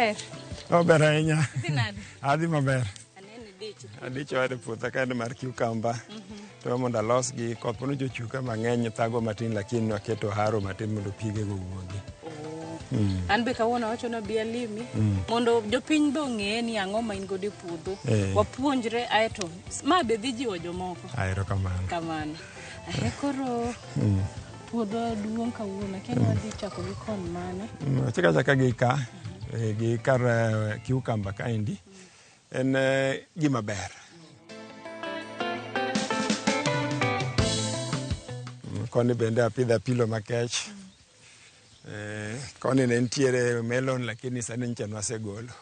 ber. Ber ahinya. Dinade. Adhi maber. Anene dicho. Adicho ade puotha kae mar cucumber. To mondo alos gi koth mondo jochuka mang'eny thago matin lakini waketo haro matin mondo pige go wuogi. An be kawuono wacho na bi alimi mondo jopiny be ong'e ni ang'o ma in godo e puodho. Wapuonjre aeto ma be dhi jiwo jomoko. Ahero kamano. Kamano. Koro puodho duong' kawuono kendo wadhi chako gi kon mane. Chaka gi kar cucumber kaendi en gima ber. Koni bende apidho apilo makech. Koni ne nitiere melon lakini sani nyicha wasegolo.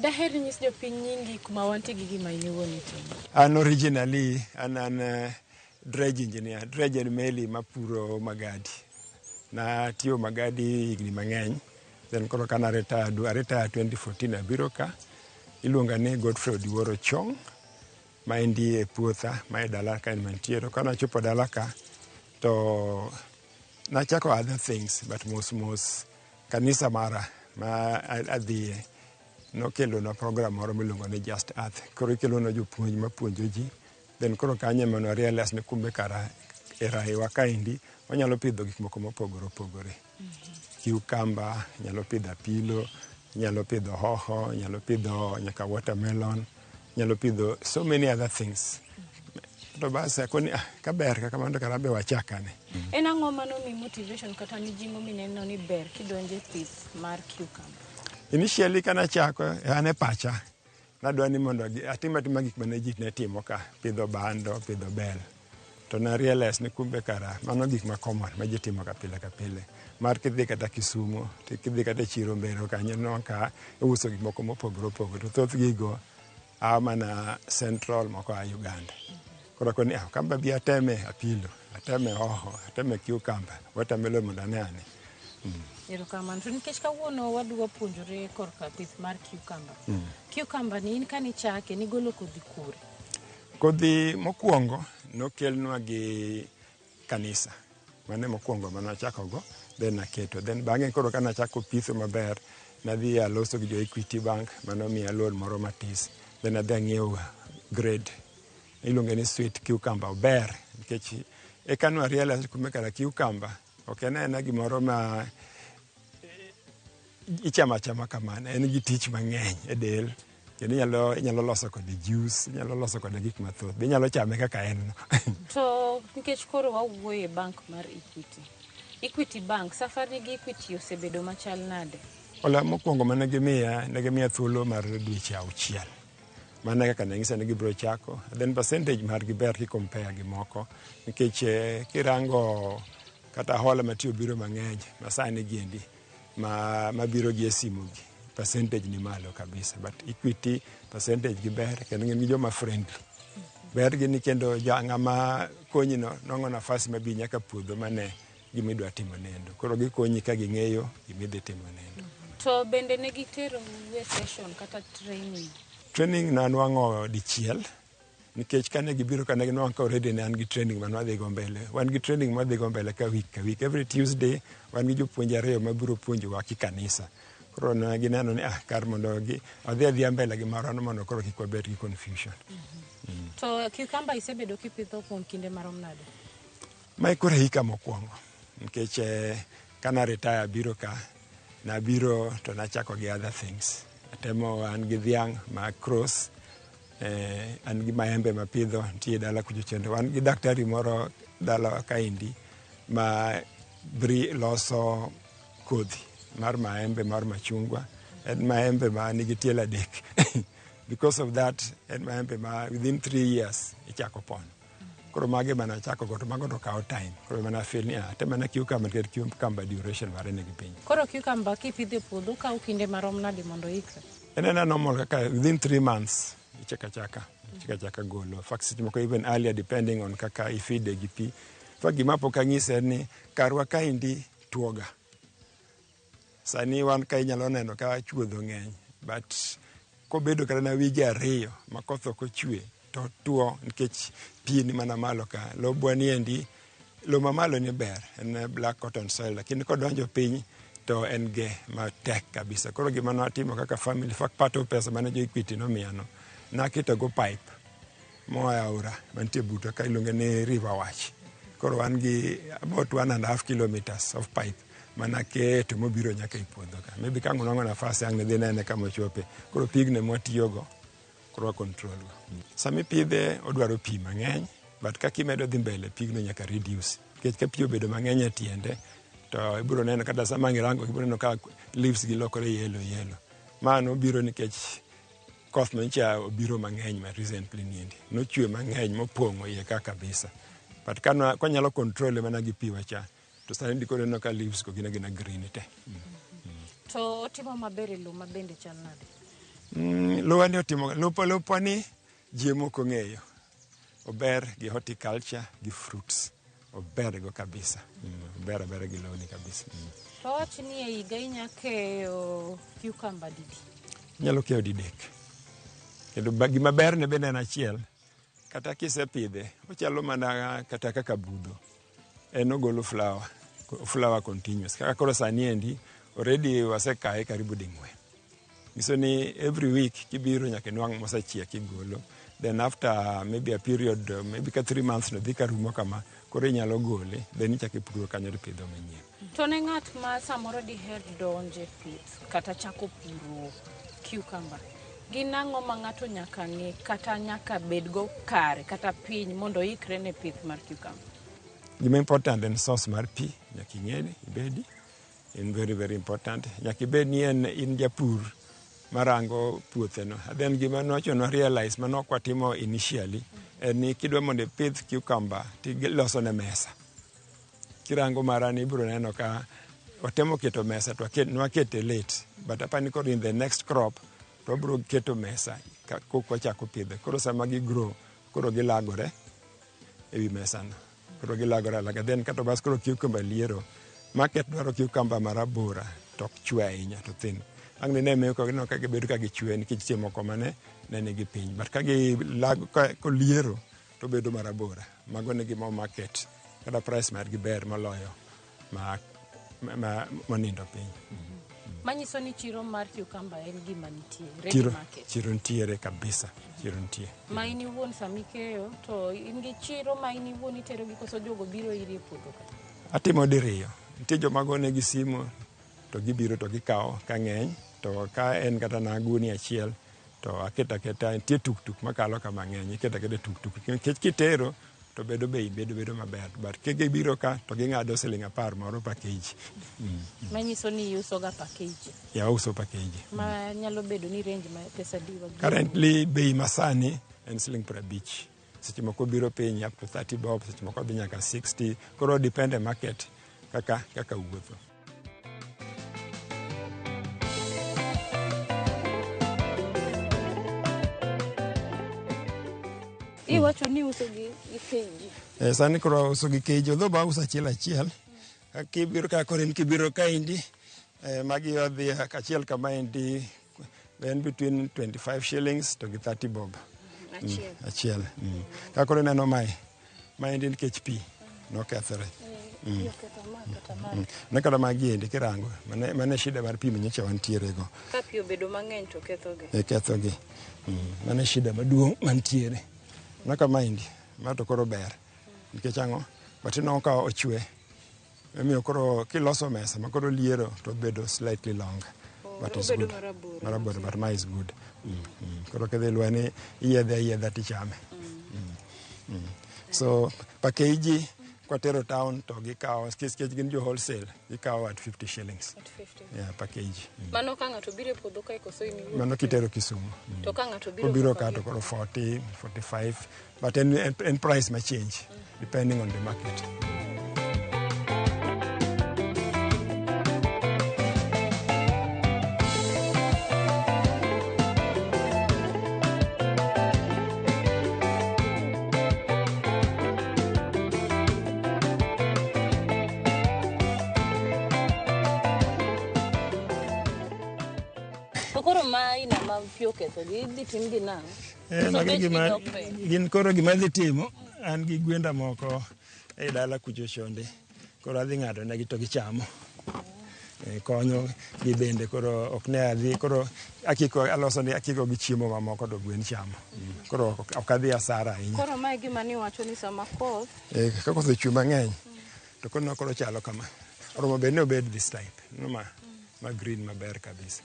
Daher nyis jopiny nyingi kuma wantie gi gima iwuon itimo. An originally an dredge engineer, dredge en meli mapuro magadi. Na tiyo magadi higni mang'eny. Then koro kana retire 2014 abiro ka. Iluonga ni Godfrey Odiwuoro Chong. Maendi e puotha, mae dala ka en mantiero. Kana chopo dala ka, to nachako other things, but mos kanisa mara ma adhiye. Nokelo na program moro miluongo ni Just Earth. Koro ikelo na jopuonj mapuonjo ji. Then koro kanyo ema realize ni kumbe kara e rahiwa kaendi wanyalo pidho gik moko mopogore opogore. Cucumber, nyalo pidho apilo, nyalo pidho hoho, nyalo pidho nyaka watermelon, nyalo pidho so many other things. To basi akoni kaber kaka mando karabe wachakane. En ang'o mano mi motivation kata mijingo mineno ni ber kidonje pith mar cucumber? Initially kana chako ane pacha nadwa ni mondo atima gik mane ji ne timo ka, pidho bando, pidho bel. To na realize ni kumbe kara mano gik ma common ma ji timo ka pile. Mar kidhi kata Kisumu, kidhi kata chiro Mbero kanyo no ka uso gik moko mopogore opogore. To thoth gigo mana Central moko a Uganda. Koro koni kamba bi ateme apilo, ateme hoho, ateme cucumber, watermelon mondo ane. Erokamano. To nikech kawuono wadwa puonjore korka pith mar cucumber. Cucumber ni in kani chake ni golo kodhi kure? Kodhi mokwongo nokelnwa gi kanisa. Mane mokwongo manachako go, then naketo. Then bang'e koro kana chako pitho maber, nadhi aloso gi jo Equity Bank, mano miya loan moro matis. Then adhi ang'iewo grade. Iluonge ni sweet cucumber ber. Nikech eka no realize kume kara cucumber ok en gimoro ma ichamo achama kamano. En gi tich mang'eny e del. Kendo inyalo loso kode juice, inyalo loso kode gik mathoth. Be inyalo chame kaka en no. To nikech koro wawuoye bank mar Equity. Equity Bank, safari gi Equity osebedo machal nade? Ola mokwongo mane gimiya thuolo mar dweche 6. Mane kaka ne ng'isa ni gibiro chako. Then percentage mar gi ber ki compare gi moko. Nikech kirango kata hola matiyo biro mang'eny, masani giendi, mabiro gi e simu gi. Percentage ni malo kabisa. But Equity percentage gi ber, kendo ng'en gi joma friendly. Ber gi ni kendo ng'ama konyi no nong'o nafasi mabi nyaka puodho mane gimidwa timo nendo. Koro gikonyi ka ging'eyo gimidhi timo nendo. To bende ne gitero we session kata training? Training na nwang'o dichiel. Nikech kane gibiro kane ginwang'o ka already ne an gi training man wadhi go mbele. Wan gi training madhi go mbele ka week ka week. Every Tuesday wan gi jopuonj 2 mabiro puonjowa kikanisa. Koro ne gineno ni kar mondo adhi mbele gi marano mondo koro kik wabed gi confusion. To cucumber isebedo kipidho kuom kinde marom nade? Mae koro hika mokwongo. Nikech kana retire biro ka, nabiro to nachako gi other things. Atemo an gi dhiang' ma cross, an gi maembe mapidho nitie dala kucho chendo. Wan gi daktari moro dala kaendi ma loso kodhi mar maembe mar machungwa. En maembe ma nigi tielo 3. Because of that, en maembe ma within 3 years ichako pon. Koro mage mana chako go to mago to kawo time. Koro mana feel ni temana cucumber ket cucumber duration mare ne gi piny. Koro cucumber kipidho e puodho kawo kinde marom nade mondo ikre? En normal kaka within 3 months ichaka golo. Fact seche moko even earlier depending on kaka ifide gi pi. Fa gima pok ang'ise ni karwa kaendi tuoga. Sani wan ka inyalo neno ka chuodho ng'eny, but kobedo kata na wige 2 ma koth ok ochwe to tuo nikech pi ni mana malo ka. Lobwa ni endi, lo mamalo ni ber, en black cotton soil, lakini kodonjo piny to en ge matek kabisa. Koro gima natimo kaka family, pato pesa mane jo Equity nomiyano, nakito go pipe moa aora mantie buta ka iluonge ni River Watch. Koro wan gi about 1.5 kilometers of pipe mana keto mobiro nyaka i puodho ka. Maybe ka ng'uno nafasi ang' ne dhi nene kama ochope. Koro pigne mwatiyogo, koro control go. Sami pidhe odwaro pi mang'eny, but kaka imedo dhi mbele pigno nyaka reduce. Nikech ka pi obedo mang'eny e tiende, to ibiro neno kata sama ng'irango ibiro neno ka leaves gi lokore yellow. Mano biro nikech koth noncha obiro mang'eny ma recently niendi. Nochwe mang'eny mopong'o iye ka kabisa. But kanyalo control mana gi pi wacha, to sani diko neno ka leaves go gina green te. To otimo maber e lo mabende chal nade? Lowa ni otimo, lopwa ni ji moko ng'eyo. Ober gi horticulture gi fruits. Ober go kabisa. Ober gi loni kabisa. To wach ni e higa inya keyo cucumber didi? Nyalo keyo didek. Kendo gima ber ne bende en achiel, kata kisepidhe, ochalo mana kata kaka budho. En ogolo flower continuous. Kaka koro sani endi, already wasekaye karibu ding'wen. Giso ni every week kibiro nyaka nwang' mosechiek igolo. Then after maybe a period, maybe ka 3 months no dhi karumo kama, koro inyalo gole, then ichak ipuro kanyo pidho manyien. To ne ng'at ma samoro diher donje pith kata chako puro cucumber, gin ang'o ma ng'ato nyaka ng'e kata nyaka bedgo kare kata piny mondo ikre ne pith mar cucumber? Gima important en source mar pi, nyaka ing'eni ibedi, en very important. Nyaka ibed ni in japur marango puotheno. Then gima nochono realize manok watimo initially, en ni kidwa mondo ipidh cucumber tiloso ne mesa. Kirango marani ibiro neno ka watemo keto mesa to nwakete late, but apani koro in the next crop to biro keto mesa kokwachako pidhe. Koro sama gi grow, koro gilagore ewi mesano. Koro gilagore alaga. Then kato bas koro cucumber liero. Market dwaro cucumber marabora to ok chwe ahinya to thin. Ang' ne meyo ka gibedo ka gichwe nikech chiemo moko mane nigi piny. But ka liero to bedo marabora. Mago ne gima market. Kata price mar gi ber moloyo manindo piny. Manyiso ni chiro mar cucumber en gima nitie, ready market. Chiro nitiere kabisa, chiro nitie. Ma in iwuon sami keyo, to in gi chiro ma in iwuon itero gi koso jogo biro iri e puodho ka? Atimo diriyo. Nitie joma gone gi simu, to gibiro to gikawo ka ng'eny, to ka en kata na guni achiel, to aketa nitie tuk makalo ka mang'eny, iketa tuk. Nikech kitero, to bedo maber. But kigibiro ka, to ging'ado Sh10 moro package. Manyiso ni iuso ga package? Ya, uso package. Ma nyalo bedo ni range ma pesa diwa? Currently, bei masani en Sh50. Seche moko biro piny up to 30 bob, seche moko dhi nyaka 60. Koro depende market kaka wuotho. Iwacho ni uso gi keji? Sani koro uso gi keji, odho ba uso achiel. Kibiro ka korin kibiro ka indi, magi odhi achiel kama indi, en between 25 shillings to 30 bob. Achiel. Ka koro neno ma indi nikech pi nokethore. Nekada magi endi kirango, mane shida mar pi manyocha wantiere go. Ka pi obedo mang'eny to kethogi? Kethogi. Mane shida maduong' mantiere. Naka maindi, mato koro ber. Nikech ang'o, batino ka ochwe. Emiyo koro kiloso mesa, ma koro liero to bedo slightly longer. But it's good. Marabora, but mine is good. Koro kedhi lwani iyedha tichame. So, package kwatero town to gikawo, skech gin jo wholesale, gikawo at 50 shillings. At 50? Yeah, package. Mano ka ng'ato biro e puodho ka koso imiyo? Mano kitero Kisumu. To ka ng'ato biro ka to koro 40, 45, but in price may change, depending on the market. Koro ma ina ma oketho gi idhi tim gi nang'. Magi gin koro gima dhi timo an gi gwenda moko e dala kucho chonde. Koro adhi ng'ado negi to gichamo. Konyo gi bende koro ok ne adhi koro aloso gi chiemo mamoko do gwen chamo. Koro ok adhi asara ahinya. Koro mae gima ni wacho ni sama koth ka koth ochwe mang'eny to koro chalo kama. Oromo bed ni obed this type. Ma green maber kabisa.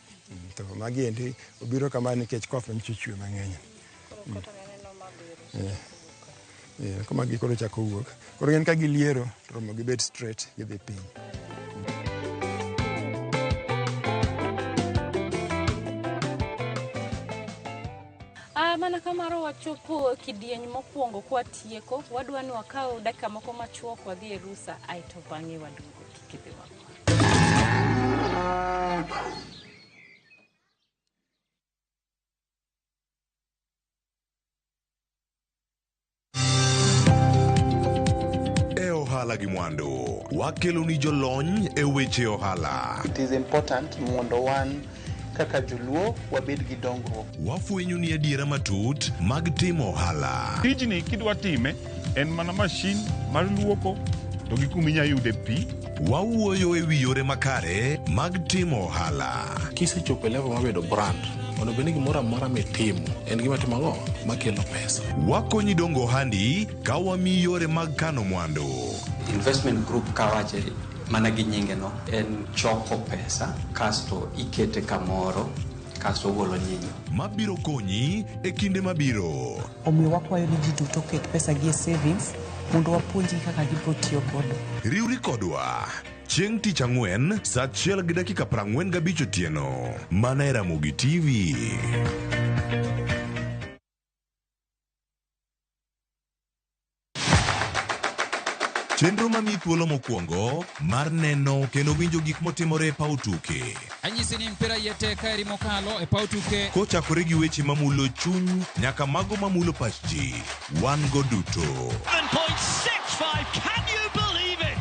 To magi endi obiro kama nikech koth nichwe mang'eny. Kama gi koro chako wuok. Koro gin ka giliero to romo gibed straight gidhi piny. Mana kamaro wachopo kidieny mokwongo kwa tieko wadwa ni wakaw dakika moko machuok wadhi e rusa aito bang'e waduogo kidhi wako. Ohala gi mwandu wakelo ni jolony e weche ohala. It is important mondo wan kaka joluo wabed gi dongruok. Wafwenyo ni adiera matut mag timo ohala. Tijni kidwa time en mana mashin mar luoko to gi kuma inyalo yude pi. Wawuoyo e wi yore makare mag timo ohala. Kisechopo level mabedo brand ono bende gimoro amora mitimo en gima timo ang'o makelo pesa. Wakonyi dongo ohandi ka wamiyi yore mag kano mwandu. Investment group kawache mana gi nyinge no en choko pesa kasto ikete kamoro kasto golo nyinyo mabiro konyi e kinde mabiro. Omiyo wakwayo ni ji duto ket pesa gi e savings mondo wapuonji kaka gibiro tiyo godo. Riwri kodwa chieng' tich ang'wen saa 1:45 otieno mana e Ramogi TV. Chenro mami thuolo mokwongo mar neno kendo winjo gik motimore e paw tuke. Anyisi ni mpira yeteka eri mokalo e paw tuke. Kochakore gi weche mamulo chuny nyaka mago mamulo pach ji. Wan go duto. 7.65, can you believe it?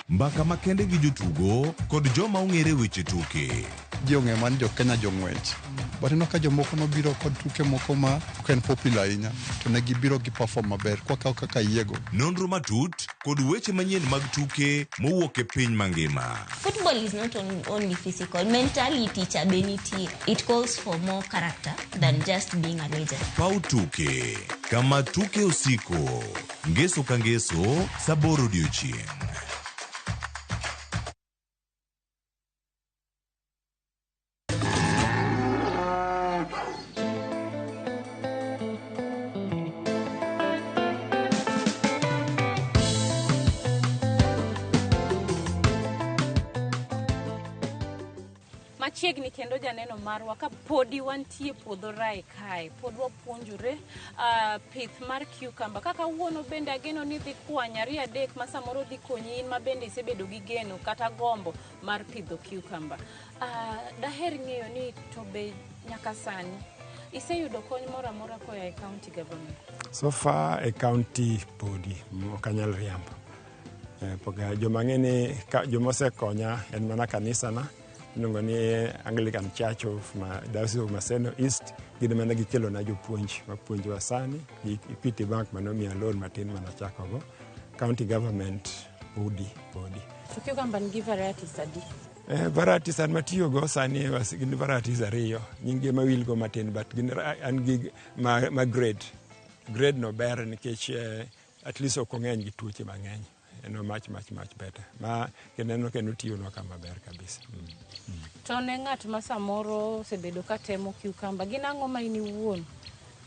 Mbaka makende gi jotugo kod joma ong'ere weche tuke. Ji ong'e man jo Kenya jong'wech. But ino ka jomoko nobiro kod tuke moko ma ok en popular ahinya to ne gibiro gi perform maber kwakaw kaka yiego. Nonro matut kod weche manyien mag tuke mowuok e piny mangima. Football is not only physical, mentality cha beniti. It calls for more character than just being a legend. Pau tuke kama tuke usiko ngeso ka ngeso saboro odiochieng'. Machiegni kendo janeno marwa ka podi wantie puodho rai kae pod wapuonjore pith mar cucumber kaka wuono bende ageno ni dhi kwanyari adek ma samoro dhi konyi in ma bende isebedo gi geno kata gombo mar pidho cucumber. Daher ng'eyo ni to be nyaka sani iseyudo kony moro amora koya e county government? So far e county podi okanyal riambo. Poga joma ng'eni joma osekonya en mana kanisa na nungo ni Anglican Church of Diocese of Maseno East gine mana gikelo na mapuonj wa sani Equity Bank manomiya loan matin mana chakogo. County government podi. To cucumber nigi varieties adi? Varieties an matiyo go sani gin varieties ariyo nyinge mawil go matin but gin an gi ma grade no ber nikech at least ok ong'eny gi tuoche mang'eny. No much better. Ma keneno tiyo no kama ber kabisa. To ne ng'at ma samoro sebedo ka temo cucumber gin ang'o ma in iwuon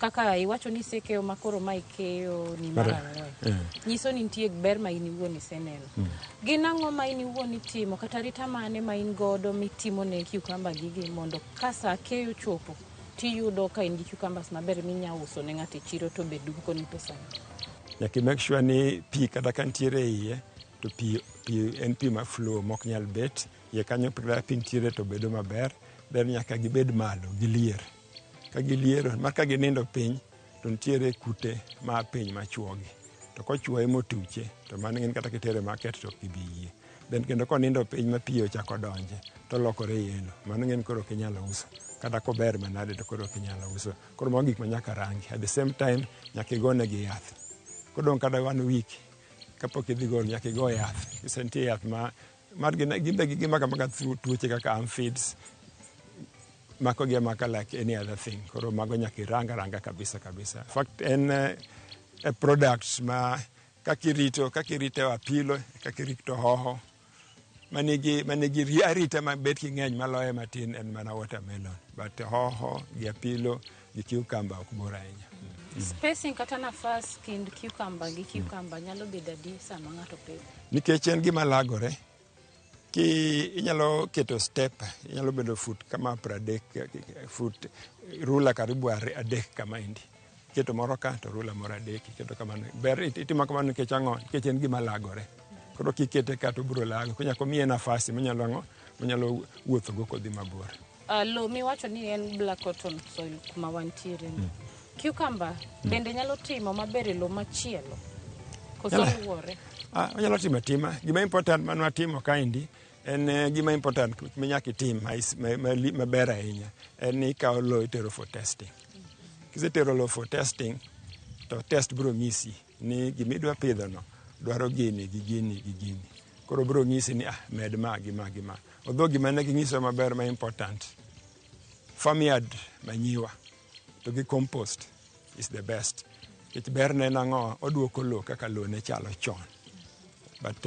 kaka iwacho ni isekeyo makoro ma ikeyo ni marang'wen nyiso ni nitie ber ma in iwuon iseneno. Gin ang'o ma in iwuon itimo kata rita mane ma in godo mitimo ne cucumber gigi mondo ka sa keyo chopo tiyudo ka in gi cucumbers maber minya uso ne ng'at e chiro to be duko ni pesa? Nyaki make sure ni pi kata ka ntiere iye to pi en pi ma flow mok nyal bet ye kanyo pi ntiere to bedo maber. Then nyaka gibed malo gilier. Ka giliero ma ka ginindo piny to ntiere kute ma piny machuogi. To kochuoye motuche to mano ng'en kata kitere market to gibiye. Then kendo konindo piny ma pi ochako donje to lokore yelo. Mano ng'en koro kinyalo uso. kata kober manade to koro kinyalo uso. Koro mago gik ma nyaka rangi. At the same time nyaka igonegi yath. Kodong kata 1 week kapok idhi gol nyaka igo yath. Nitie yath mar gima kamaga tuoche kaka aphids mako gi amaka like any other thing. Koro mago nyaka iranga kabisa. In fact en a product ma kakirito apilo, kakirito hoho manigi arita mabet king'eny maloye matin en mana watermelon. But hoho gi apilo gi cucumber ok bor ahinya. Spacing kata nafas kind cucumber gi cucumber nyalo bedo adi sama ng'ato pidho? Nikech en gima lagore, inyalo keto step, inyalo bedo fut kama 30, fut rula karibu 3 kama indi. Keto moro ka to rula moro 3, keto kamano. Ber itimo kamano nikech ang'o? Nikech en gima lagore. Koro kikete ka to biro lago, kunyako miye nafasi manyalo wuotho go kodhi mabor. Lo miwacho ni en black cotton soil kuma wantiere. Cucumber bende nyalo timo maber e lo machielo. Koso luwore. Onyalo timo tima. Gima important manwa timo kaendi en gima important minyaka itim maber ahinya. En ni ikawo lo itero for testing. Kisetero lo for testing to test biro nyisi ni gimidwa pidho no dwaro gini gi gini. Koro biro nyisi ni med ma gi ma. Although gima ne ginyiso maber ma important. Farmyard manyiwa to gi compost is the best. Kich berne nang'o oduoko lo kaka lo ne chalo chon. But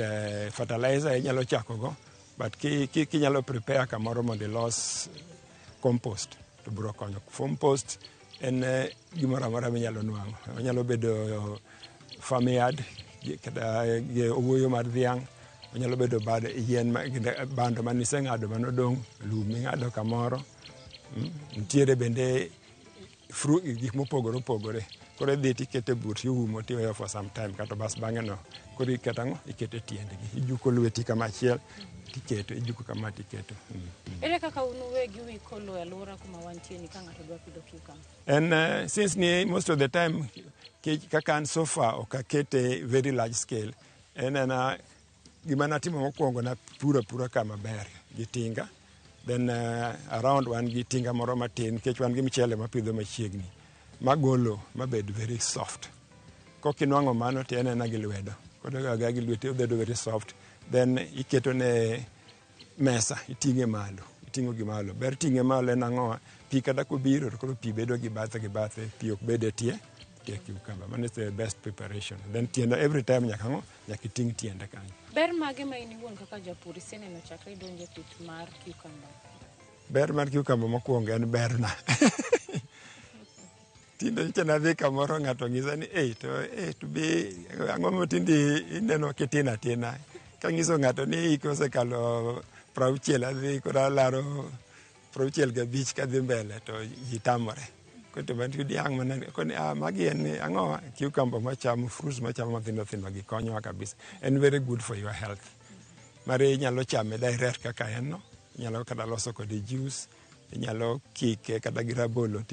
fertilizer inyalo chako go, but kinyalo prepare kamoro mondo ilos compost to biro konyo. Compost en gimoro amora minyalo nwang'o. Onyalo bedo farmyard kata owuoyo mar dhiang', onyalo bedo bando maniseng'ado manodong', lum ming'ado kamoro. Nitiere bende gik mopogore opogore. Koro idhi tikete but iumo tiweyo for some time kato bas bang'e no koro iketo ang'o? Ikete tiendgi. Ijuko lweti kama achiel tiketo, ijuko kama tiketo. Ere kaka unu wegi wiko lo e alwora kuma wantie ni ka ng'ato dwa pidho cucumber? And since most of the time kaka an so far ok akete very large scale, gima natimo mokwongo na pura kama ber gi tinga. Then around wan gi tinga moro matin, kech wan gi michele mapidho machiegni. Magolo mabed very soft. Kokinwang'o mano to en gi lwedo. Kodoga gi lweti obedo very soft. Then iketo ne mesa, iting'e malo. Ber ting'e malo en ang'o? Pi kata kubiro to koro pi bedo gi bathe. Pi ok bede tie cucumber. Man is the best preparation. Then tiende every time nyaka iting' tiende kanyo. Ber mage ma in iwuon kaka japur iseneno chakre idonje pith mar cucumber? Ber mar cucumber mokwongo en berna. Tinde nadhi kamoro ng'ato ng'isa ni to be ang'o matindi ineno kitin atina. Kang'iso ng'ato ni kosekalo 60 adhi koro alaro 65 kadhi mbele to ji tamore. Koto bantu diang' koni magi en ang'o cucumber machamo, fruits machamo mathindo gi konyowa kabisa. En very good for your health. Mare inyalo chame direct kaka en no. Inyalo kata loso kode juice. Inyalo kike kata gi rabolo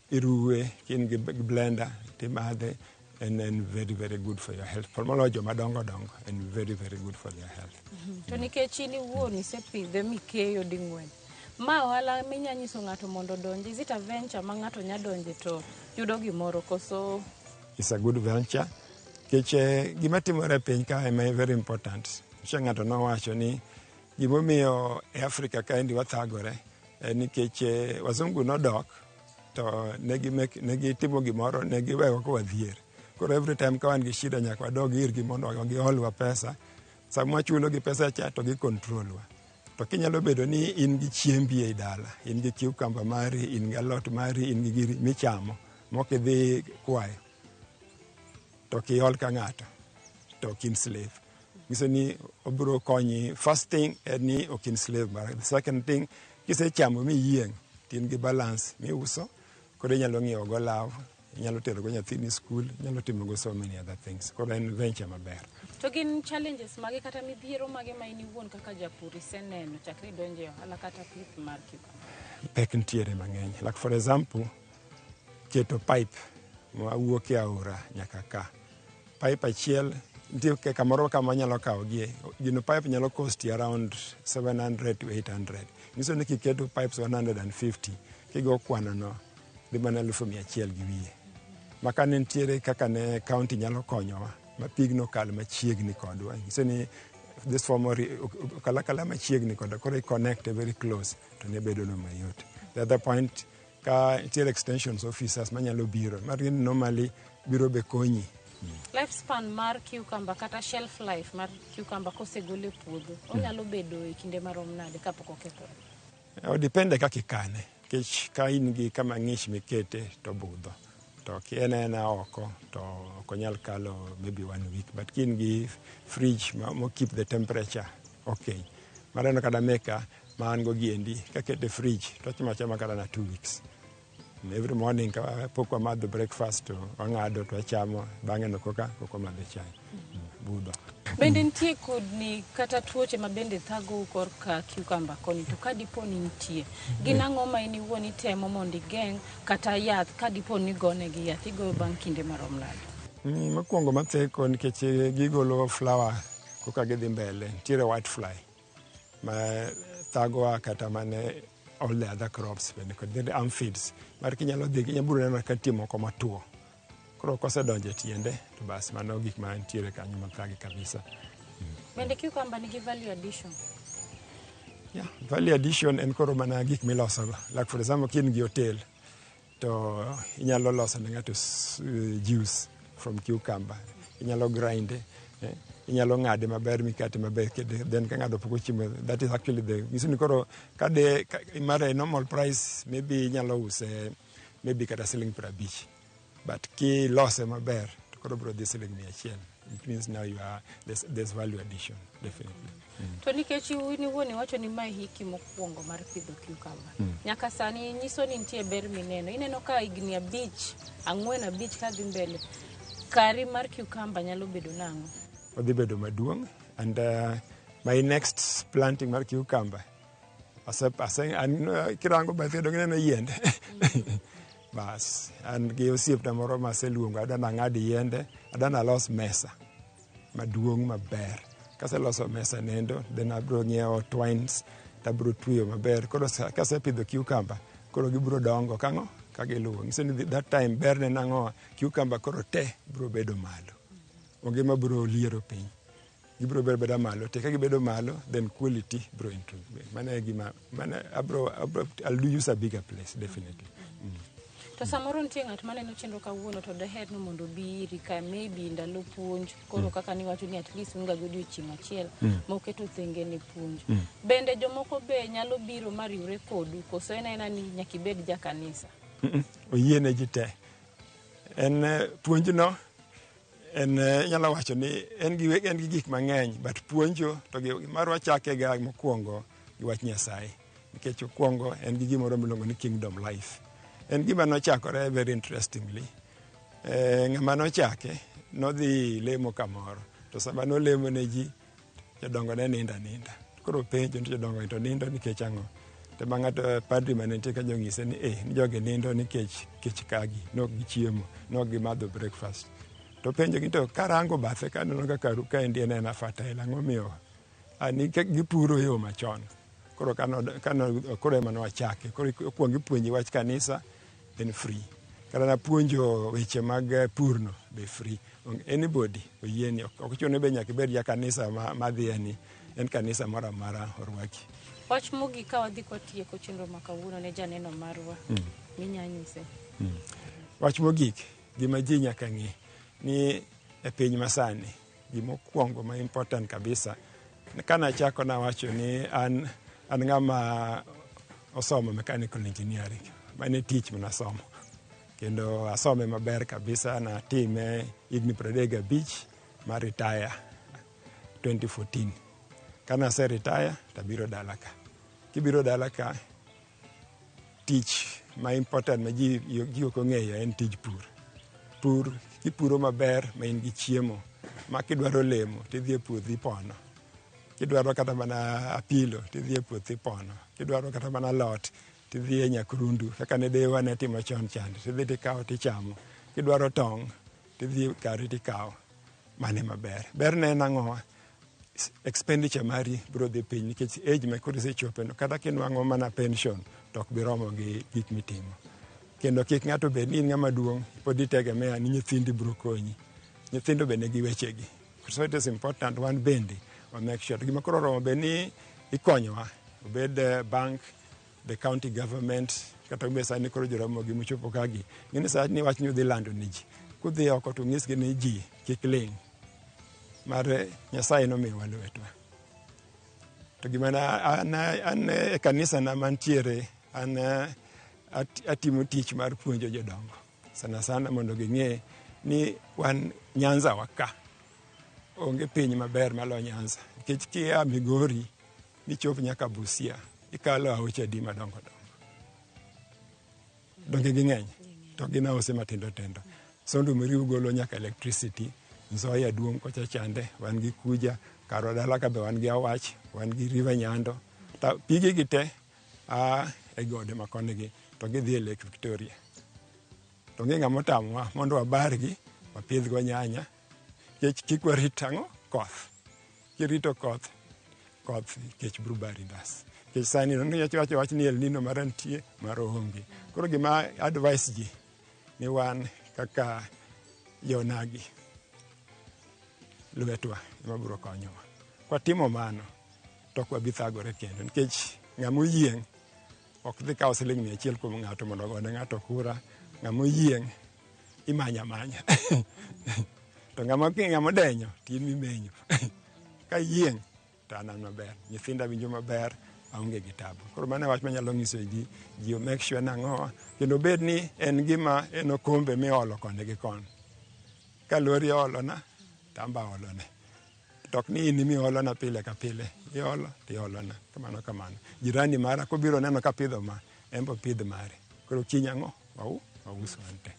iruwe kin gi blender timadhe. And very, very good for your health. Moloyo joma dongo and very, very good for their health. To nikech in iwuon isepidhe mikeyo ding'wen. Ma ohala minyanyiso ng'ato mondo donji, is it a venture ma ng'ato nya donje to yudo gimoro koso? It's a good venture. Kech gima timore piny ka ema very important. Ng'ato nowacho ni gimomiyo e Africa kaendi wathagore nikech wazungu nodok to negi timo gimoro negiwewa ka wadhier. Koro every time ka wan gi shida nyaka wadog irgi mondo giholwa pesa. Sama wachulo gi pesa cha to gikontrolwa. To kinyalo bedo ni in gi chiembi ei dala, in gi cucumber mari, in gi alot mari, in gi giri michamo, mok idhi kwayo. To kihol ka ng'ato, to ok in slave. Giso ni obiro konyi. First thing en ni ok in slave mara. The second thing, kisechamo miyieng' tin gi balance miuso, koro inyalo ng'iewo go law, inyalo tero go nyathini school, inyalo timo go so many other things. Koro en venture maber. To gin challenges mage kata midhiero mage ma in iwuon kaka japur iseneno chakre idonje ohala kata pith mar cucumber? Pek nitiere mang'eny. Like for example, keto pipe mawuok e aora nyaka ka. Pipe achiel nitie kamoro kama nyalo kawogie. Gino pipe nyalo cost around 700 to 800. Nyiso ni kiketo pipes 150 kigo kwanono dhi mana 100,000 gi wiye. Maka ne nitiere kaka ne county nyalo konyowa ma pigno kal machiegni kodwa. Nyiso ni this form kala machiegni kodwa koro connect very close to ne bedo no mayot. The other point ka nitiere extensions officers manyalo biro mar normally biro be konyi. Lifespan mar cucumber kata shelf life mar cucumber kosegole puodho onyalo bedo e kinde marom nade kapok okethore? Depende kaka ikane. Kech ka in gi kama ng'ich mikete to budho. To kiena oko to okonyal kalo maybe 1 week. But kin gi fridge mo keep the temperature okay. Mareno kada meka ma an go giendi kakete fridge to chama kada na 2 weeks. Every morning ka pok wamadho breakfast to wang'ado to wachamo bang'e no koka madho chai. Budho. Bende nitie kudni kata tuoche ma bende thago korka cucumber koni to ka dipo ni nitie gin ang'o ma in iwuon itemo mondo igeng' kata yath ka dipo ni gone gi yath igoyo bang' kinde marom nade? Mokwongo matheko nikech gigolo flower koka gidhi mbele nitiere white fly ma thagowa kata mane all the other crops bende kod the aphids mar kinyalo dhi kinyaburo neno ka tie moko matuo koro kosedonje tiende to bas mano gik ma nitiere kanyo mathagi kabisa. Bende cucumber nigi value addition? Yeah, value addition en koro mana gik milosogo. Like for example kin gi hotel to inyalo loso ne ng'ato juice from cucumber. Inyalo grinde, inyalo ng'ade maber mikate maber then ka ng'ado poko chiemo. That is actually the reason koro kade mara normal price maybe inyalo use maybe kata $50. But ki lose maber to koro bro this $100. It means now there's value addition definitely. To nikech ni wuoni wacho ni mai hiki mokwongo mar pidho cucumber. Nyaka sani nyiso ni nitie ber mineno. Ineno ka igni 4-5 ka dhi mbele. Kari mar cucumber nyalo bedo nang'o? Odhi bedo maduong' and my next planting mar cucumber kirango bathe dong neno yiende. Bas an gi osiepna moro maseluongo adana ng'ad yiende adana los mesa maduong' maber. Kaseloso mesa nendo then abro ng'iewo twines tabro tweyo maber. Koro kasepidho cucumber koro gibro dongo kang'o ka giluwo. Nyiso ni that time berne nang'o cucumber koro te bro bedo malo. Onge ma bro liero piny. Gibro bedo malo te ka gibedo malo then quality bro improve. I'll use a bigger place definitely. To samoro nitie ng'at maneno chenro kawuono to daher no mondo biri ka maybe ndalo puonj koro kaka niwacho ni at least unga godiochieng' achiel moketo thenge ne puonj. Bende jomoko be nyalo biro mariwre kodu koso en ni nyaka ibed ja kanisa? Oyiene ji te. En puonjno en nyalo wacho ni en gi gik mang'eny but puonjo to marwa chake ga mokwongo gi wach Nyasaye nikech okwongo en gi gimoro miluongo ni kingdom life. En gima nochakore very interestingly. Ng'ama nochake nodhi lemo kamoro to sama nolemo ne ji jodongo ne ninda. Koro penjo ni jodongo to nindo nikech ang'o? To ma ng'ato padri mane nitie ka jong'ise ni ni jogi nindo nikech kech kagi nok gichiemo nok gimadho breakfast. To penjo gi to karango bathe ka nono kaka ka endi en fertile ang'o miyo ani gipuro yo machon. Koro koro ema nwachake koro okwongo ipuonji wach kanisa en free. Kata napuonjo weche mag purno be free. Anybody oyieni ok ochuno be nyaka ibed ja kanisa madhieni en kanisa moro amora orwaki. Wach mogik ka wadhi kwatieko chenro ma kawuono ne janeno marwa minyanyise. Wach mogik gima ji nyaka ng'e ni e piny masani gimokwongo ma important kabisa kana chako nawacho ni an ng'ama osomo mechanical engineering. Mane tich manasomo kendo asome maber kabisa na time higni 35 ma retire 2014. Kana se retire tabiro dala ka. Kibiro dala ka tich ma important ma ji ok ong'eyo en tij pur. Kipuro maber ma in gi chiemo ma kidwaro lemo tidhi e puothi ipono. Kidwaro kata mana apilo tidhi e puothi ipono. Kidwaro kata mana lot tidhi e nyakrundu kaka ne dewa ne timo chon chande tidhi tikawo tichamo. Kidwaro tong' tidhi kari tikawo. mane maber. Ber ne en ang'o? Expenditure mari biro dhi piny nikech age ma koro isechope no, kata kinwang'o mana pension to ok biromo gi gik mitimo. Kendo kik ng'ato bed ni in ng'ama duong' pod itegemea ni nyithindi biro konyi. Nyithindo bende gi wechegi. So it is important wan bende wa make sure gima koro romo bed ni ikonyowa, obed bank, the county government, kata ube sani koro Jaramogi mochopo kagi. Ng'ini sani ni wach ni udhi lando ni ji. Kudhi oko to ng'isgi ni ji kik ling'. Mar Nyasaye nomiyowa lwetwa. To gima an e kanisa na mantiere, an atimo tich mar puonjo jodongo. Sana sana mondo ging'e ni wan Nyanza waka. Onge piny maber malo Nyanza. Nikech kia Migori nichop nyaka Busia, ikalo aoche adi madongo dongo. Donge ging'eny. To gin aose matindo tindo. Sondu miriu golo nyaka electricity. Nzoia duong' kocha chande, wan gi Kuja, Karo dala ka be wan gi Awach, wan gi River Nyando. Pigi gi te e gode makoni gi, to gidhi e Lake Victoria. To ng'e ng'ama otamowa mondo wabargi, wapidhgo nyanya, kik warit ang'o? Koth. Kirito koth kech biro bari ndas. Kech sani nonyacho wach ni El Nino mara nitie, mara onge. Koro gima advice ji ni wan kaka jonagi, lwetwa ema biro konyowa. Kwatimo mano, to ok wabi thagore kendo. Nikech ng'ama oyieng' ok dhi kawo siling 100 kuom ng'ato mondo ogone ng'ato kura. Ng'ama oyieng' imanya manya. To ng'ama odenyo, tin mimenyo. Ka yieng' to an maber. Nyithinda winjo maber, aonge gi tabu. Koro mano wach manyalo nyiso ji o make sure nang'o. Kendo bed ni en gima en okombe miolo koni gi koni. Ka lori olona, tamba olone. Tok ni in miolona pile ka pile. Iolo, tiolona. Kamano. Jirani mara kobiro neno ka pidho ma, en bo pidh mare. Koro kiny ang'o? Waus wante.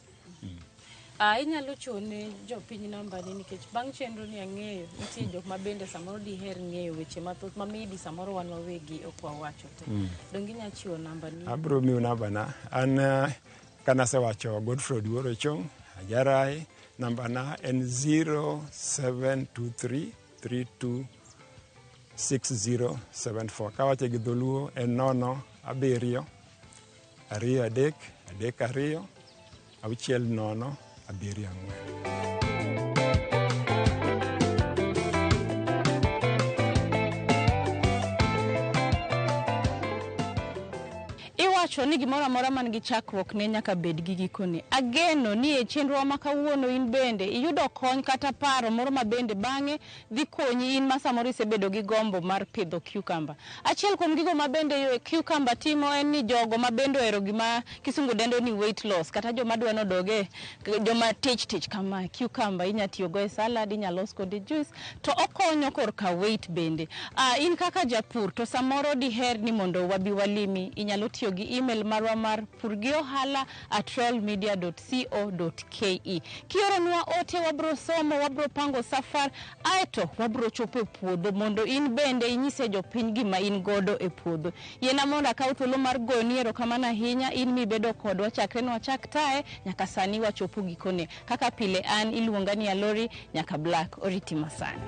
Inyalo chone jopiny namba ni nikech bang' chenro ni ang'eyo nitie jok ma bende samoro diher ng'eyo weche mathoth ma maybe samoro wan wawegi ok wawacho te. Donge inyalo chiwo namba ni? Abiro miyo namba na. An kanasewacho Godfrey Duoro Chong, Ajarai, namba na en 0723326074. Kawache gi dholuo en 0 7 2 3 2 6 0 7 4. Iwacho ni gimoro amora man gi chakruok ne nyaka bed gi gikone. Ageno ni e chenro ma kawuono in bende iyudo kony kata paro moro ma bende bang'e dhi konyi in ma samoro isebedo gi gombo mar pidho cucumber. Achiel kuom gigo ma bende cucumber timo en ni jogo ma bende ohero gima kisungu dendo ni weight loss, kata joma dwa nodoge, joma tich kama cucumber inya tiyo go e salad, inya los kode juice, to okonyo korka weight bende. In kaka japur to samoro diher ni mondo wabi walimi, inyalo tiyo gi email marwa mar purgiohala@royalmedia.co.ke. Kioronwa ote wabro somo, wabro pango safar, aeto wabro chopo e puodho mondo in bende inyise jopiny gima in godo e puodho. Yena mondo akaw thuolo mar goni erokamano ahinya in mibedo kodwa chakre ne wachak tae nyaka sani wachopo gikone. Kaka pile an iluonga ni Alori nyaka Black oriti masani.